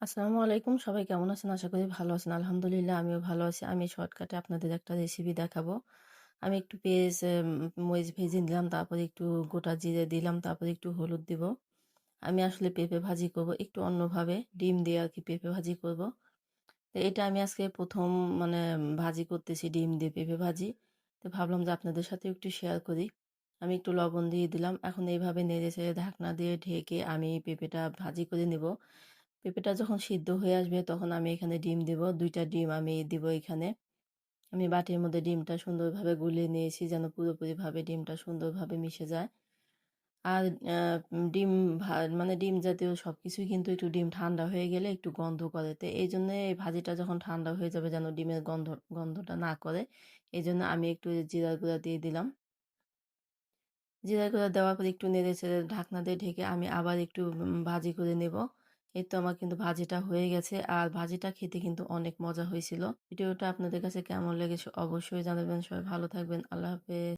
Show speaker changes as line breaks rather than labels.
আসসালামু আলাইকুম। সবাই কেমন আছেন? আশা করি ভালো আছেন। আলহামদুলিল্লাহ আমিও ভালো আছি। আমি শর্টকাটে আপনাদের একটা রেসিপি দেখাবো। আমি একটু পেঁয়াজ, মরিচ ভেজে নিলাম, তারপরে একটু গোটা জিরে দিলাম, তারপরে একটু হলুদ দিব। আমি আসলে পেঁপে ভাজি করব একটু অন্যভাবে, ডিম দিয়ে আরকি পেঁপে ভাজি করব। তো এটা আমি আজকে ১ম মানে ভাজি করতেছি, ডিম দিয়ে পেঁপে ভাজি। তো ভাবলাম যে আপনাদের সাথে একটু শেয়ার করি। আমি একটু লবণ দিয়ে দিলাম। এখন এইভাবে নেড়েচেড়ে ঢাকনা দিয়ে ঢেকে আমি পেঁপেটা ভাজি করে নেব। পেঁপেটা যখন সিদ্ধ হয়ে আসবে তখন আমি এখানে ডিম দিব। ২ টা ডিম আমি দিব এখানে। আমি বাটির মধ্যে ডিমটা সুন্দরভাবে গুলিয়ে নিয়েছি যেন পুরোপুরিভাবে ডিমটা সুন্দরভাবে মিশে যায়। আর আ ডিম মানে ডিম জাতীয় সবকিছুই কিন্তু একটু ডিম ঠান্ডা হয়ে গেলে একটু গন্ধ করে। তো এইজন্যে এই ভাজিটা যখন ঠান্ডা হয়ে যাবে যেন ডিমের গন্ধটা না করে। এজন্য আমি একটু জিরার গুঁড়া দিয়ে দিলাম। জিরার গুঁড়া দেওয়ার পর একটু নেড়েচেড়ে ঢাকনা দিয়ে ঢেকে আমি আবার একটু ভাজি করে নেব। এই তো আমার কিন্তু ভাজিটা হয়ে গেছে। আর ভাজিটা খেতে কিন্তু অনেক মজা হয়েছিল। ভিডিওটা আপনাদের কাছে কেমন লেগেছে অবশ্যই জানাবেন। সবাই ভালো থাকবেন। আল্লাহ হাফেজ।